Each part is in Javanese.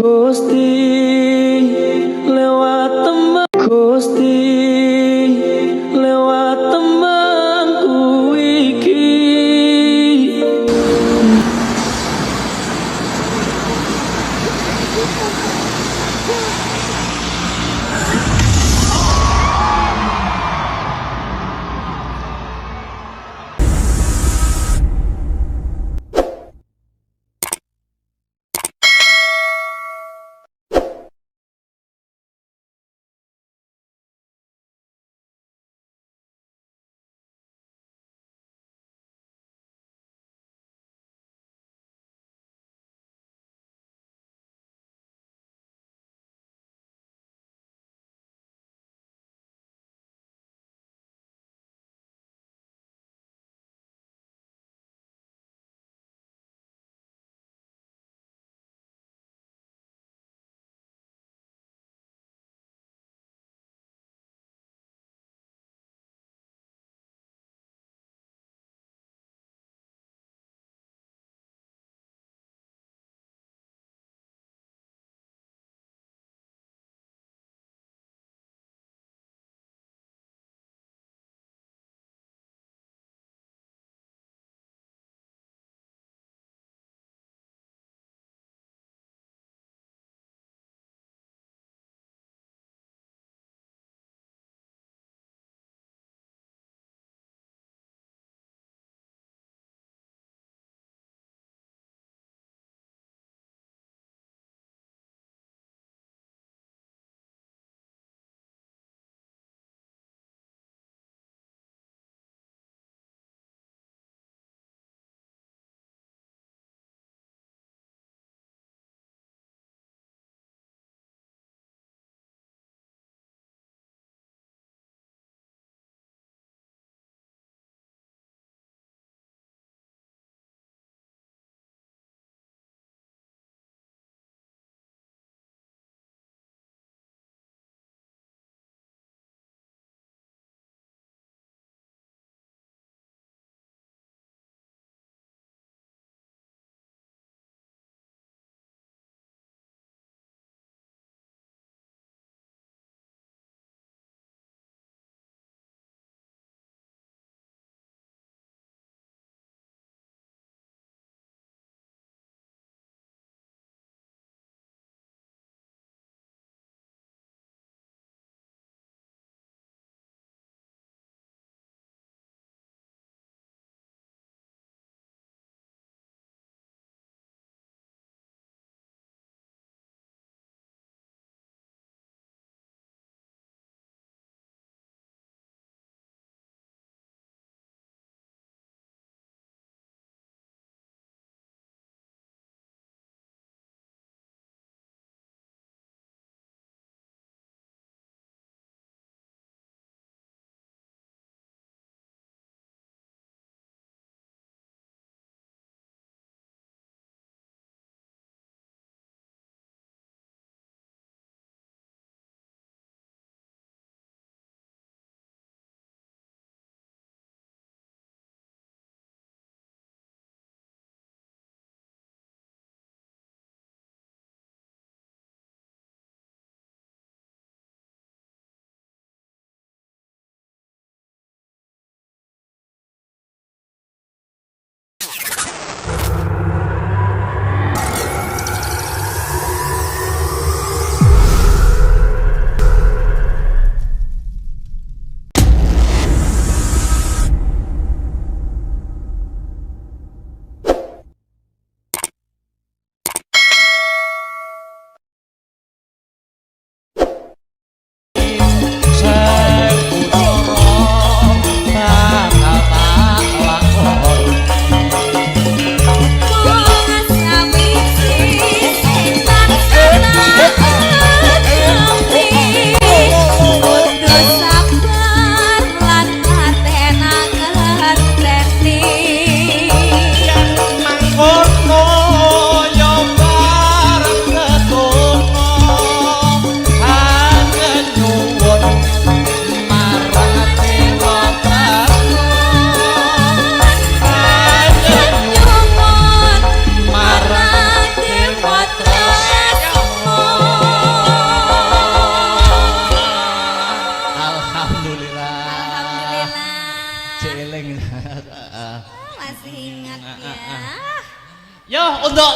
Gusti lewat teman Gusti lewat temanku iki.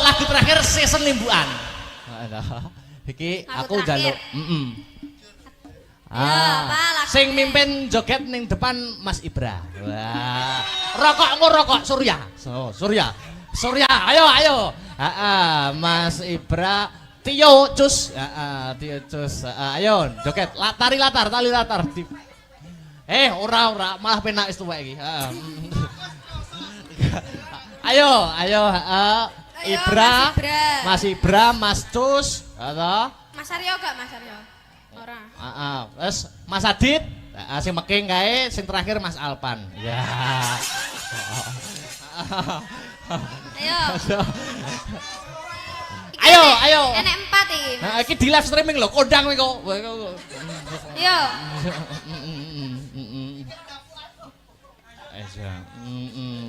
lagu terakhir season limbuan. Iki aku njaluk. Sing mimpin joget ning depan Mas Ibra. Wah. Rokok Surya. Surya, ayo. Mas Ibra, Tio Cus. Tio Cus. Ayo joget tali latar. Ora malah penak wis tuwek iki. Ayo, Ibra, Mas Ibra, Mas Cus, atau Mas Aryo gak Mas Aryo? Ora. Terus Mas Adit, sing meking kae, sing terakhir Mas Alpan. Ya. Ayo. Enek 4 iki. Nah, iki di live streaming lho, kondang kowe kok. Yo.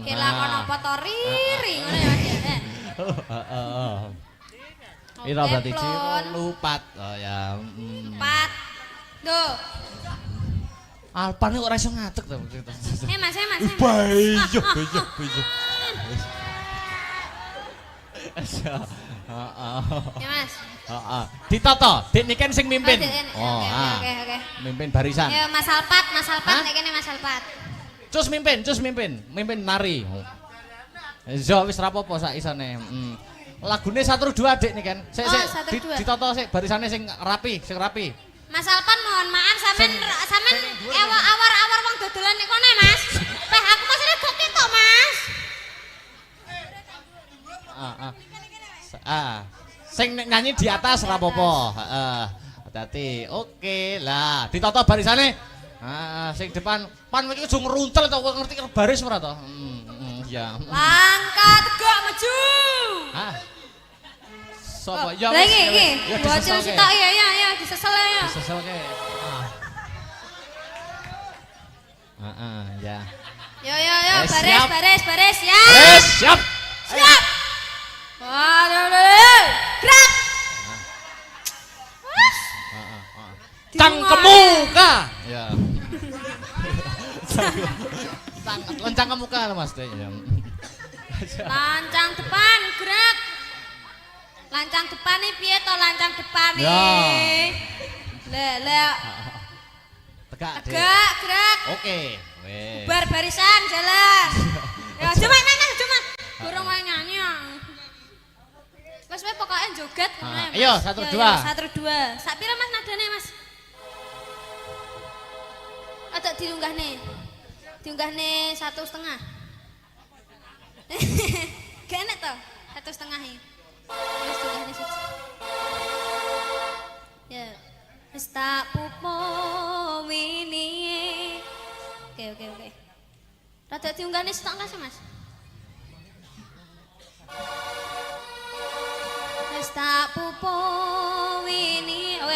Kelakon apa to riri ngono ya Mas. Piro berarti ciro lupat. Oh ya. 4. Duh. Alpan kok ora iso ngadeg to. Mas. Bejo. Ya Mas. Ditoto, Dik niken sing mimpin. Oke. Mimpin barisan. Ya Mas Alpat nek kene Mas Alpat. Cus mimpin nari. Zo wis rapopo sak isane. Lagune 1 2 Dik niken. Sik ditoto sik barisane sing rapi. Mas Alpan mohon maaf sampean awar-awar wong dodolan nek kene Mas. Teh aku masih gak ketok Mas. Sing nyanyi di atas rapopo. Hati-hati. Oke lah, ditoto barisane. Sing depan pan iki aja ngruntel to, ngerti baris ora to? Ya. Langkah tegak maju. Sopo? Ya wis. Iki. Bocil sitok ya, disesel ya. Diseselke. Ya. Yo, baris ya. Siap. Waduh, gerak. Cang kemuka. Ya. Lencang ke muka Mas. Lancang depan, gerak. Lancang depan nih piye to lancang depan nih? Le. Tegak, gerak. Oke. Bar barisan jalan. Ya cuma nanya. Burung wae nyanyi. Wes pokoknya joget ngono ya. Ayo 1 2. Sak pira Mas nadane Mas? Ada diunggahne 1,5. Gak enak to? 1,5 iki. Wis diunggahne siji. Ya. Wis tak pupo wingi. Oke. Rada diunggahne setengah sih Mas. Wis tak pupo wingi. Oke.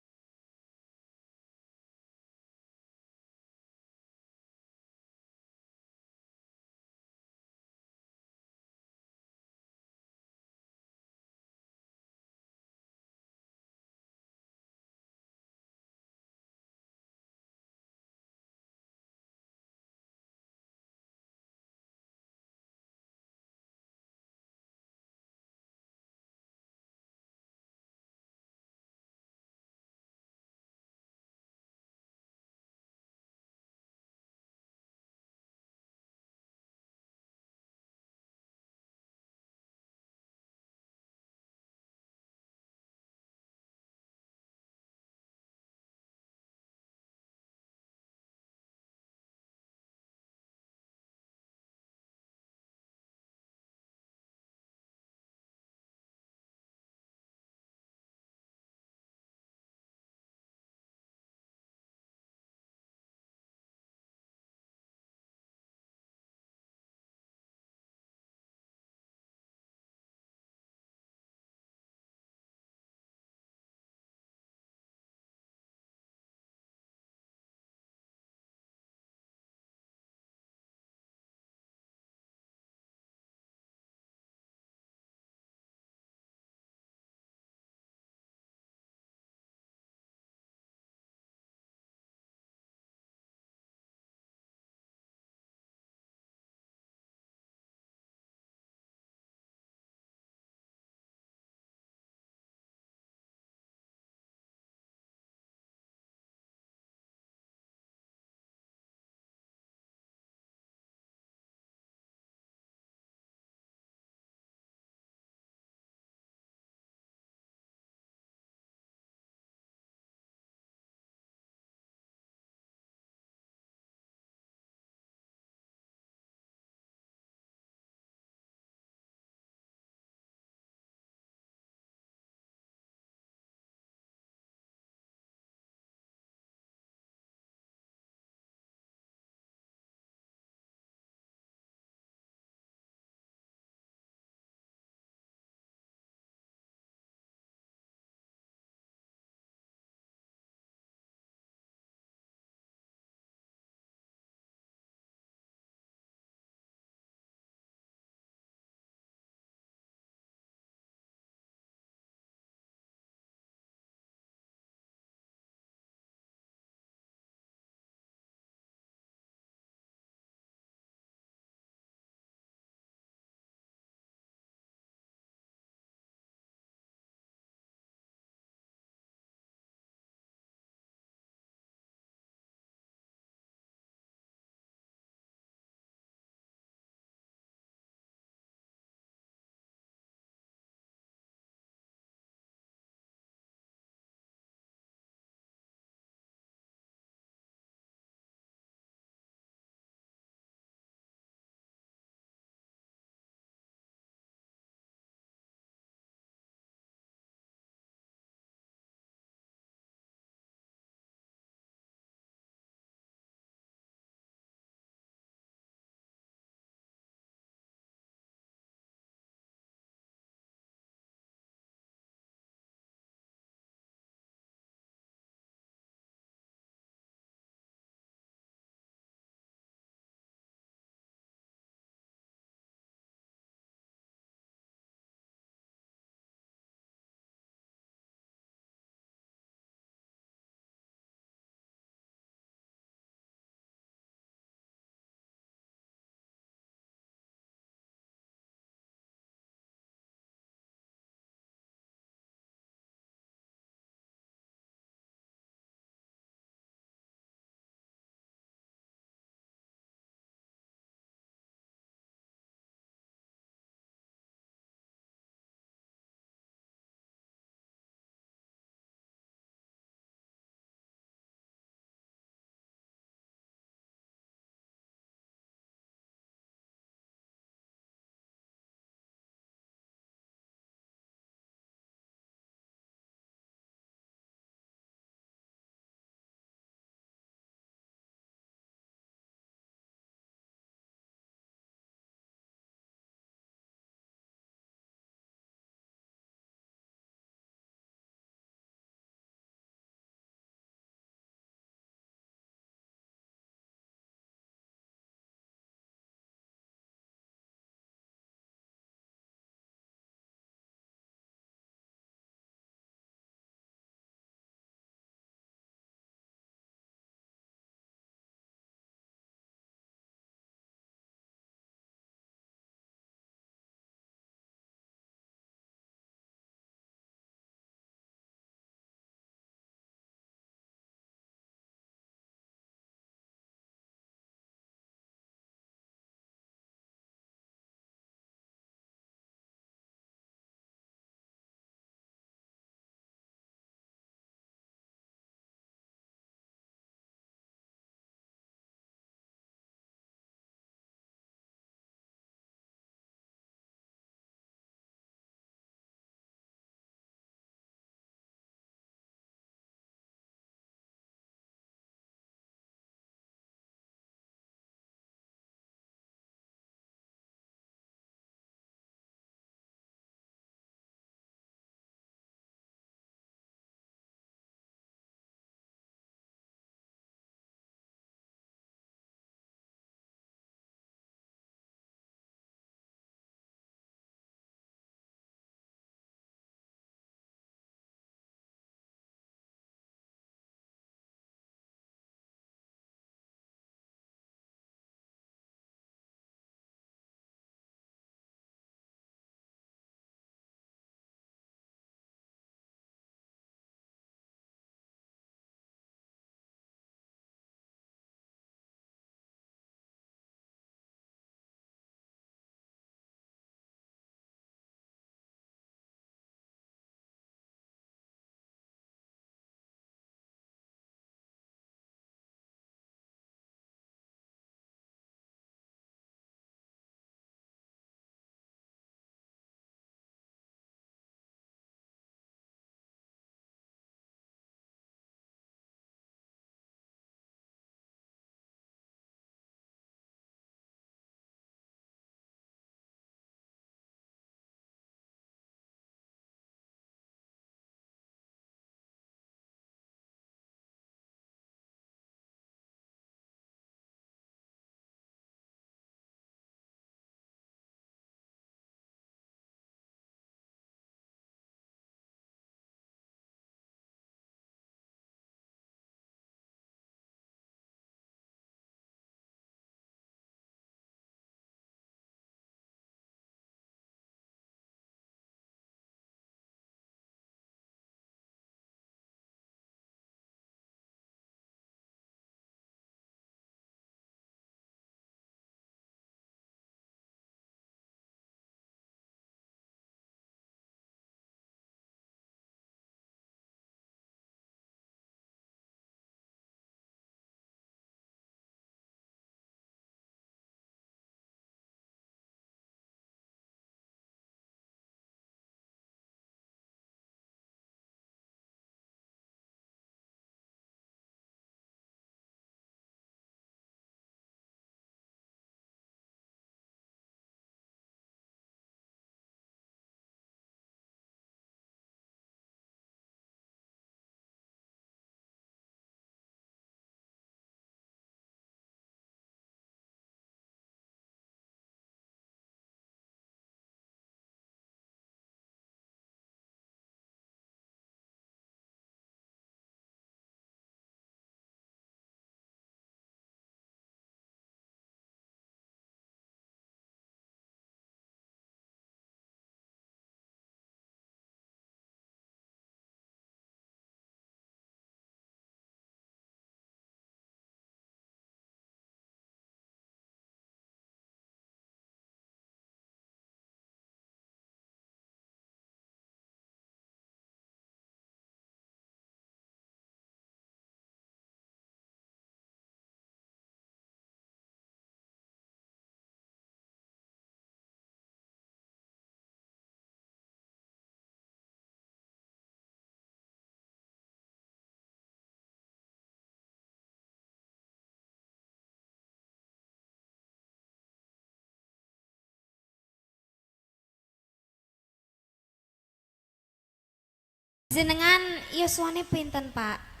Jenengan yuswane pinten, Pak?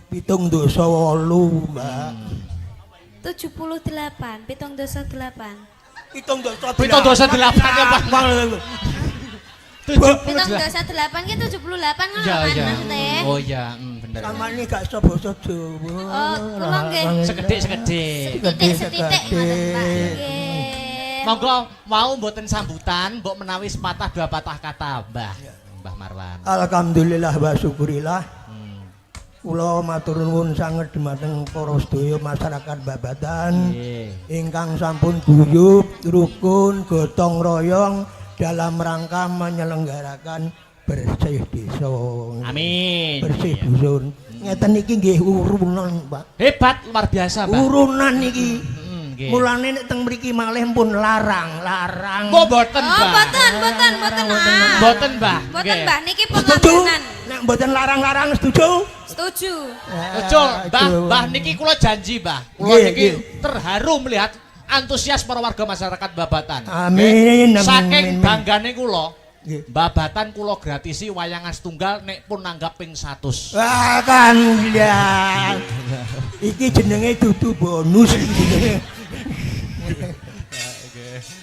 Pitung dosa 8, Mbak. 78, 78. Pitung dosa 8. Pitung dosa 8 ya, Pak. 78 ki 78 ngono Ya, kan ya. maksudnya. Oh ya, bener. Sama ini gak iso basa Jawa. Oh, kula nggih. Sekedhik-sekedhik. Setitik ngoten, Pak. Nggih. Monggo mau mboten sambutan, mbok menawi sepatah dua patah kata, Mbah Marwan. Alhamdulillah wa syukurillah. Kula matur nuwun sanget dhumateng para sedaya masyarakat Babatan ingkang sampun guyub, rukun, gotong royong dalam rangka menyelenggarakan bersih desa. Amin. Bersih dusun. Ngeten iki nggih urunan, Pak. Hebat, luar biasa, Mbah. Urunan iki. Nggih. Mulane nek teng mriki malih pun larang. Mboten, Oh, Mbah. boten. Mboten, Mbah. Boten, Mbah, niki Setuju? penganggunan. Nek mboten larang-larang setuju? Setuju. Betul, Mbah niki kula janji, Mbah. Kula Nggih, niki nggih. terharu melihat antusias para warga masyarakat Babatan. Amin, amin, Saking amin. banggane kula, Nggih. Babatan kula gratisi wayangan setunggal nek pun nanggap ping 100. Wah, kan ya. Iki jenenge dudu bonus iki.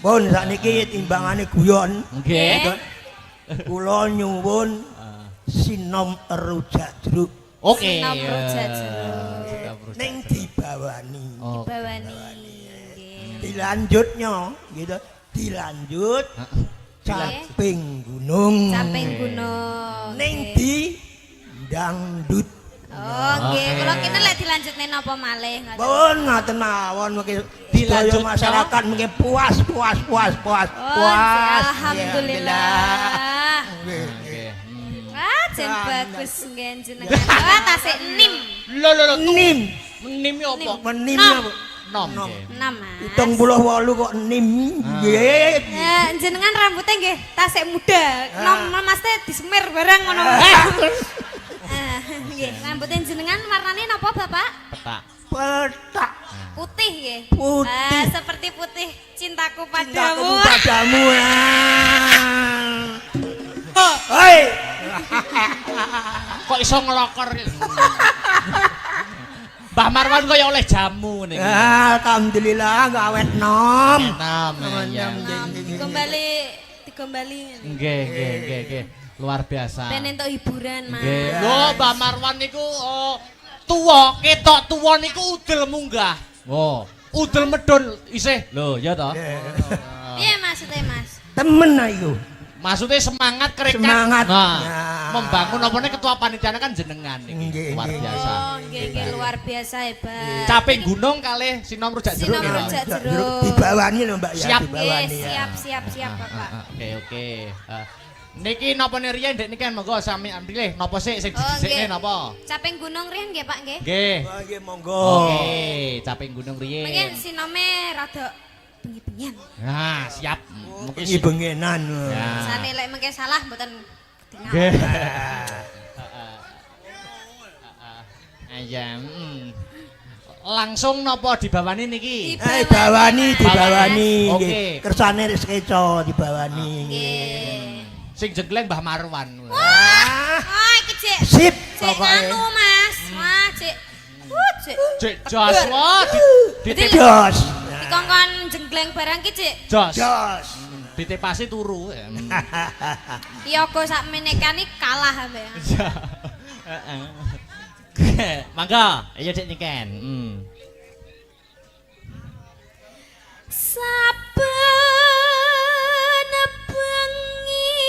Pun sakniki timbangane guyon. Nggih. Kula nyuwun sinom rujak jeruk Oke. Sinom rujak jeruk. ning dibawani. Oh. Bawani. Nggih. Dilanjutnya gitu. Dilanjut caping gunung. Caping gunung. Ning Nggih. di dangdut. Oh, nggih. Oke. Kula kene lek dilanjutne napa malih ngoten. Pun ngaten mawon mengki Dilanjut, sedaya masyarakat mengki puas. Oh, alhamdulillah. Nggih. Nggih. Wah, jen bagus nggih jenengan. Wah, tasik 6. Lho. Nim. Nim yo apa? Menim Nom. apa? Nom. 6, Mas. 78 kok nim. Nggih. Jenengan rambutnya nggih tasik muda. Nom Mas teh disemir barang ngono. Nggih, rambutnya jenengan warnane napa, Bapak? Petak. Petak. Putih nggih. Putih. Seperti putih cintaku Cintaku padamu. padamu. Hei. Kok iso ngelokor? Mbah Marwan kaya oleh jamu niki. Alhamdulillah gawet nom. Enam. Ya. Digombali. Nggih. Luar biasa. Ben entuk hiburan, Mas. Nggih. Lho, Mbah Marwan niku tuwa, ketok tuwa niku udel munggah. Oh, udel medun isih. Lho, ya toh. Piye maksudnya, Mas? Temen ayo. Maksudnya semangat kerekat. Semangat. Nah, Nah. membangun apa nih ketua panitianya kan jenengan niki. Nggih, Luar nggih. biasa. Oh, nggih luar biasa hebat. Capek gunung kalih sinom rujak jeruk. Sinom ya. rujak jeruk. Dibawani lho Mbak ya, Siap. dibawani Nggih, ya. siap, Bapak. Oke. Niki napa riyen ndek niki monggo sami pilih napa sik sing didhisikne napa? Caping gunung riyen nggih, Pak nggih. Nggih. Oh, nggih monggo. Oke, capek gunung riyen. Mungkin sinome rada bengi-bengian. Nah, siap. Mungkin Iki bengenan. Ya. Sane lek mengke salah mboten ketingal. Nggih. Aja. Langsung napa dibawani niki? Dibawani. Oke. Nggih. Kersane wis keco dibawani. Nggih. Sing jenggleng Mbah Marwan. Wah, iki Cik. Sip Cik pokoke. anu, Mas. Wah, Cik. Cik. Cek jos wae ditip Jos. Dikongkon jenggleng barang ki, Cik. jos. Jos. Ditipasi turu. Yoga sak menekani kalah ambe. Mangga, ayo Dik Niken. Saben bengi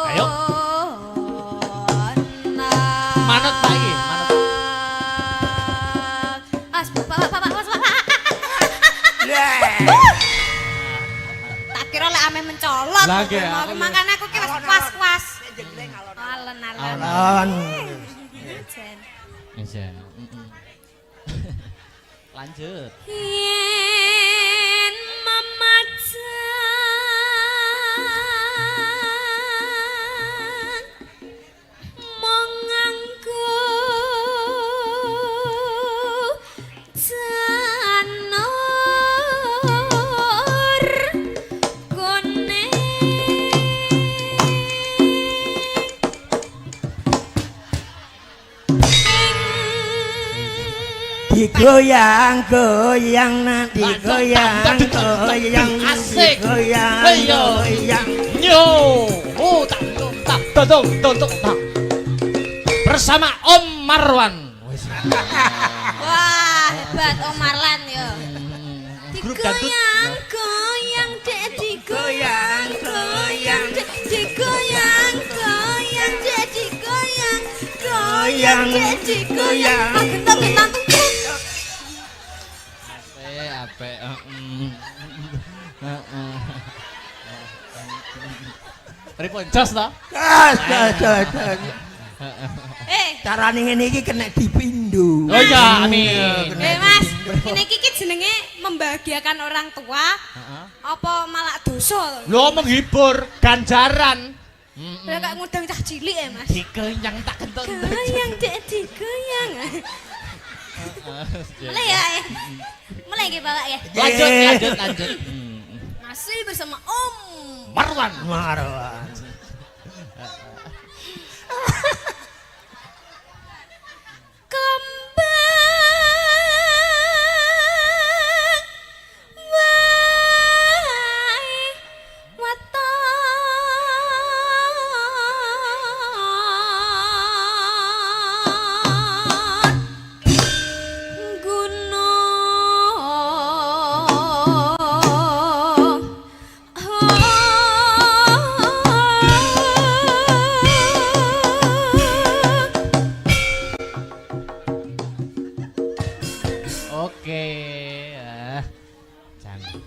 Ayo. Manut Pak iki, manut. Tak kira lek ame mencolot. Lah, nggih, aku Makane aku ki wis puas-puas. Alon-alon. Alon. Jen. Iya. Lanjut. Yen mamaca digoyang goyang nanti goyang goyang asik goyang ayo goyang yo tak dodong tak bersama Om Marwan. Wah, hebat Om Marlan ya. Grup dangdut. Digoyang, goyang, dek digoyang, goyang, dek digoyang, goyang, dek digoyang, goyang, dek digoyang. Makin langsung. Ape. Pripun jos ta? Carane ngene iki kena dipindho. Oh iya, amin. Mas, ini kiki jenenge membahagiakan orang tua. Apa malah dosa? Lho menghibur, ganjaran. Lah kok ngundang cah cilik ya, Mas. Dikenyang tak kentut. Goyang dek digoyang. Mulai ya. Mulai nggih Bapak ya. Lanjut. Masih bersama Om Marwan. Kembang wae waton gunung Oke. Jangan.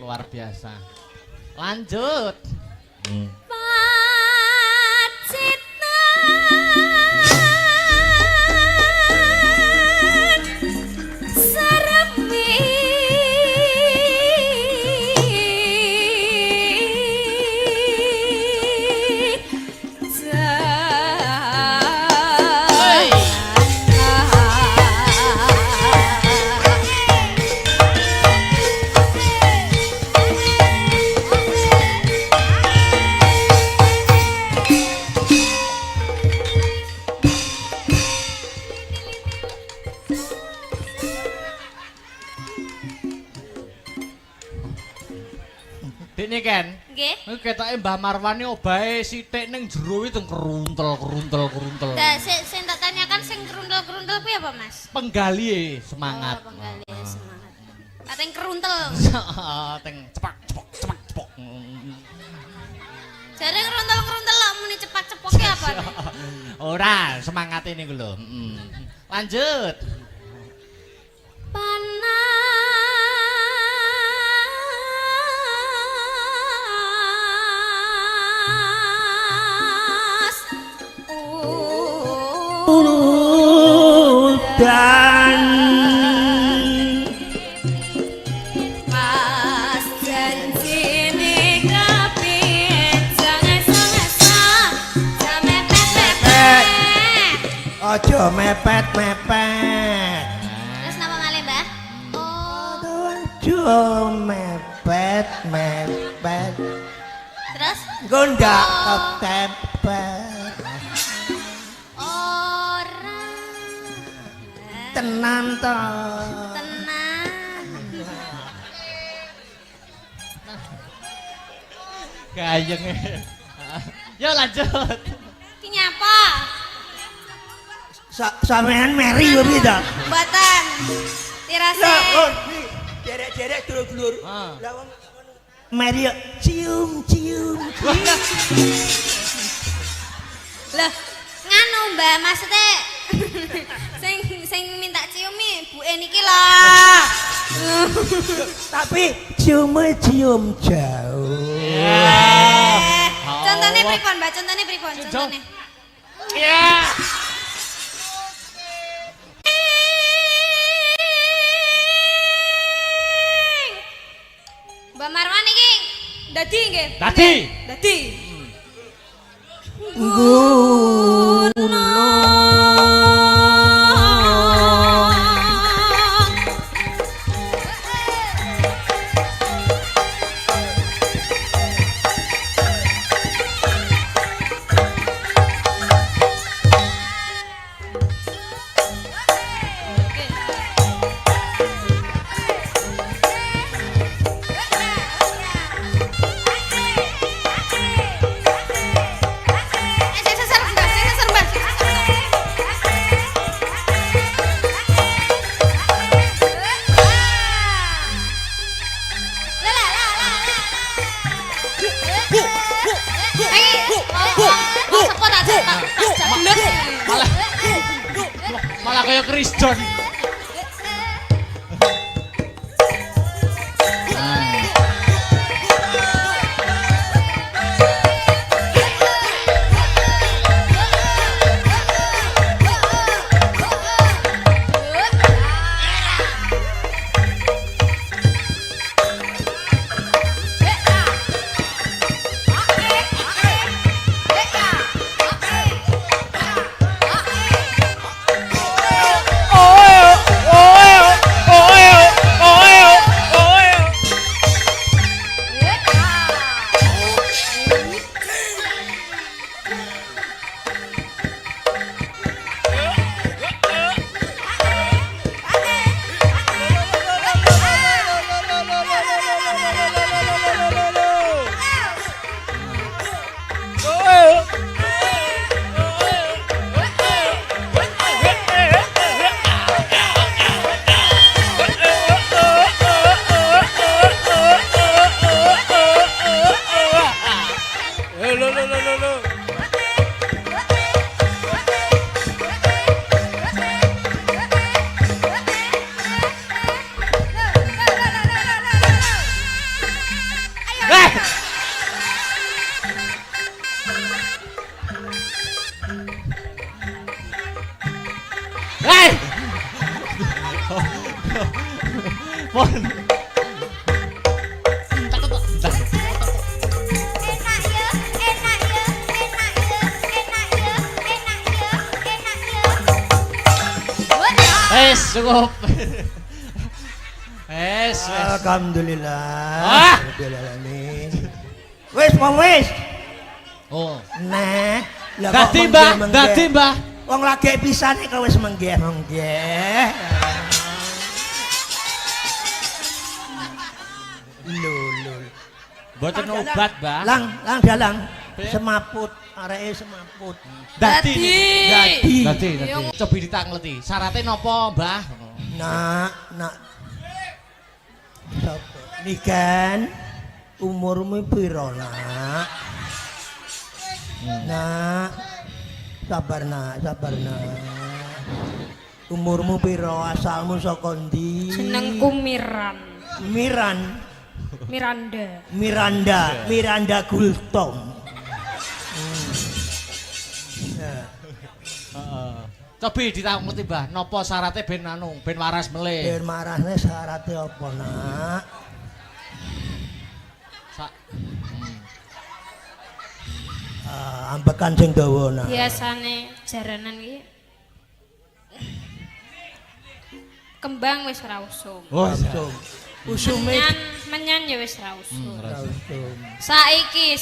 Luar biasa. Lanjut. Pacitan saremi Dene Ken. nggih. Iki ketoke Mbah Marwan iki obahe sithik ning jero iki keruntel. Nah, sing tak tanyakan sing keruntel-keruntel kuwi apa, Mas? Penggali semangat. Oh, penggali semangat. Kateng keruntel. Teng cepak. Jare keruntel-keruntel lak muni cepak-cepoke apa? Ora, semangat ini lho. Lanjut. Panas Dan Mas janjine kapit sangat-sangat sampe pepet. aja mepet. Terus napa malih, Mbah? Aja mepet. Terus Gondak ketepet. ora Tenan to. tenang. Gayeng. Yo lanjut. Ki nyapa? Sampean meri yo piye Mboten. Tirase. Derek dulur-dulur. Ah. Lah wong meri yo cium. Lah, nganu Mbak, maksudnya sing minta ciumi buke niki lah. Tapi cium jauh. Contohnya pripun, Mbak? Contohnya. Ya. Mbak Marwan iki dadi nggih. Dadi. Chris John. Cukup. Alhamdulillah. Ah. Alhamdulillah nih. Wis, Mang wis. Oh. Nah, lah kok Dadi Mbah, menggeh-menggeh. dadi Mbah. Wong lagi pisane kok wis menggeh-menggeh. Lho. Mboten obat, Mbah. Lang dalang. Semaput, areke semaput. Dadi. Dadi. Coba ditangleti. Syaratnya napa, Mbah? Nak. Sapa? Nikan umurmu piro, Nak? Nak. Sabar, Nak. Umurmu piro? Asalmu saka ndi? Jenengku Miran. Miranda Gultom. Coba ditangleti, Mbah. Napa syaratnya ben waras melih? Ben marahne syaratnya apa, Nak? Ambekan sing dawa, Nak. Biasane jaranan iki kembang wis ora usum. Langsung. Usume Menyan ya wis ora usum. langsung. Saiki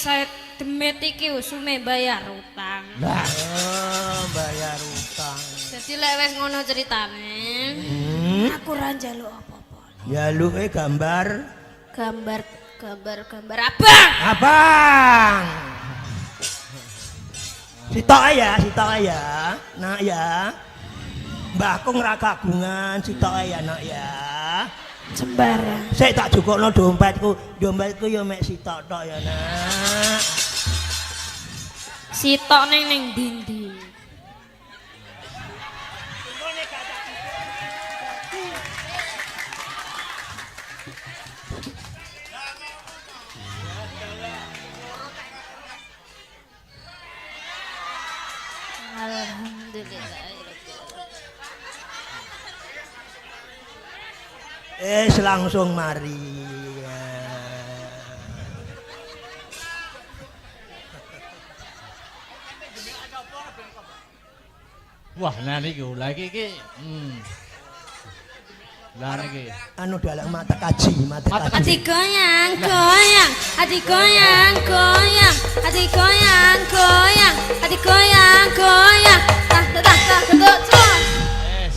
demit iki usume bayar utang. Lah, bayar utang. Jadi lek wis ngono ceritane, aku ora njaluk apa-apa. Njaluke gambar Gambar abang. abang. Sitok ya. Nak ya. Mbahku ora kagungan, sitok ya, Nak ya. Sembarang. Sik tak jukukno dompetku. Dompetku ya mek sitok tok ya, Nak. Sitok ning ndi? Alhamdulillah. Langsung mari. Wah, nah niku lagi iki. Lah niki. Anu dalang mata kaji. Hati goyang. Hati goyang. Tak geduk. Wes.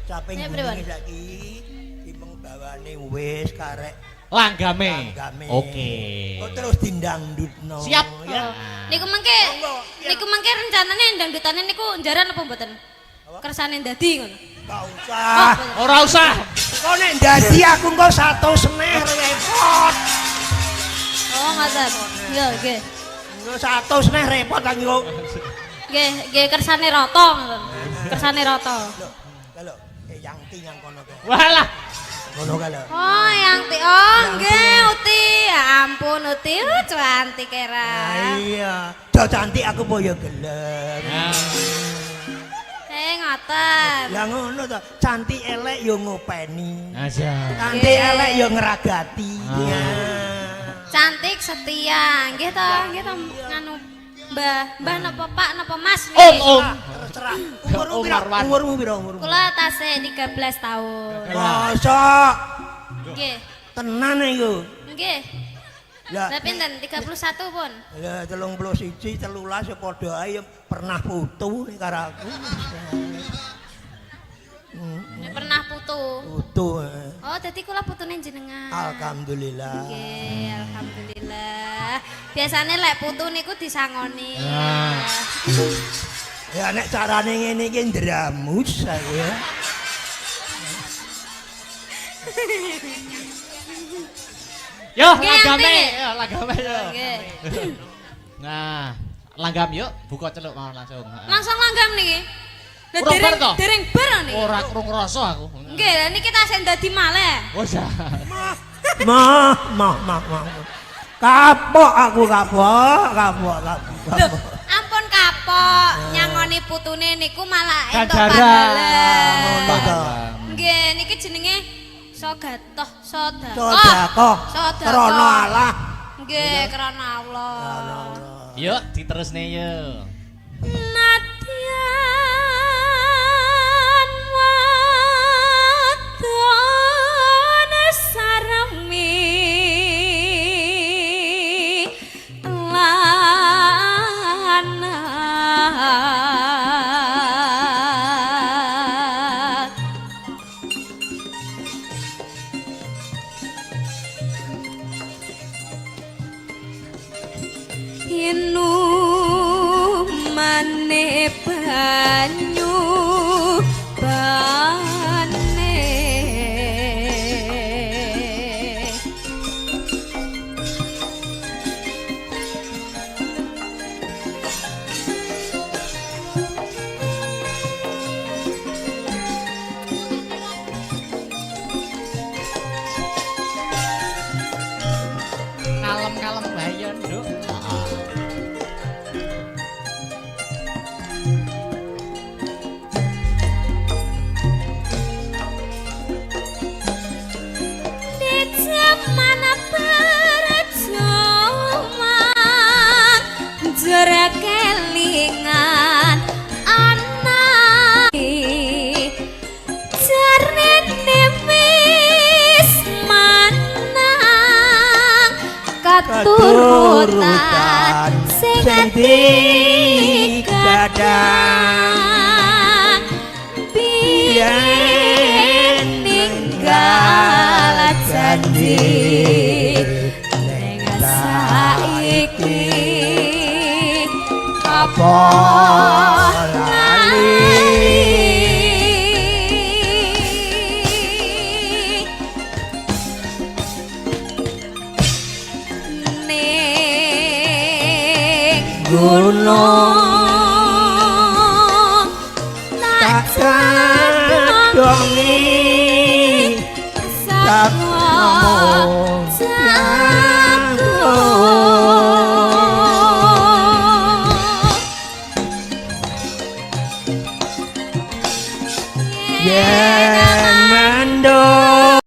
Caping gunung lagi. Timbang bawane wis karek Langgame. Oke. Kok terus dindangdutno. Siap. Ya. Niku mengke rencanane ndangdutane niku njaran apa mboten? Kersane ndadi ngono. Gak usah. Ora usah. Kok nek ndadi aku engko 100 meneh repot. Oh, ngaten. Yo, nggih. Engko 100 meneh repot aku. Nggih kersane rata ngoten. kersane rata. Kalau yang yang kono kae. Walah. Kono kae lho. Oh, yang ti. Oh, nggih, Uti. Ya ampun, Uti. Cantik era. Iya, do cantik aku po ya gelem. Ngoten. Lah ngono to, cantik elek yo ngopeni. Aja. Cantik elek yo ngeragati. Ya. Cantik setia. Nggih to, nganu Mbah napa Pak napa Mas Om. Terserah. Umurmu piro? Kula tasih 13 tahun. Mosok. Nggih. Tenan iku. Nggih. Lah Lah pinten? 31 pun. lah 31 13 ya padha ae pernah putu nek karo aku. Ya pernah putu. Putu. Oh, dadi kula putune jenengan. Alhamdulillah. Nggih, alhamdulillah. Biasane lek putu niku disangoni. Ya nek carane ngene iki ndramus aku ya. Yo, Nggih, langgame. Ati. Yo, langgame yo. Nggih. Nah, langgam yuk, buka celuk mau langsung. Langsung langgam niki. Lah Urung bar to? dereng bar niki. Ora krung rasa aku. Nggih, lah niki tasih dadi malih. Wes ya. Mah. Kapok aku kapok. Lho, ampun kapok. Nyangoni putune niku malah entuk Ganjaran. pahala. Nggih, niki jenenge Sogatoh, Sedekah. Krana Allah. Nggih, krana Allah. Yuk, diterusne yuk. Nadyan wadon saremi lanat inumane banyu bane Kalem-kalem bae nduk. di zaman perjuangan jere kelingan anak jarene wis manang keturutan sing digadang biyen ninggal janji ning saiki apa ning gunung tak Kadongi sama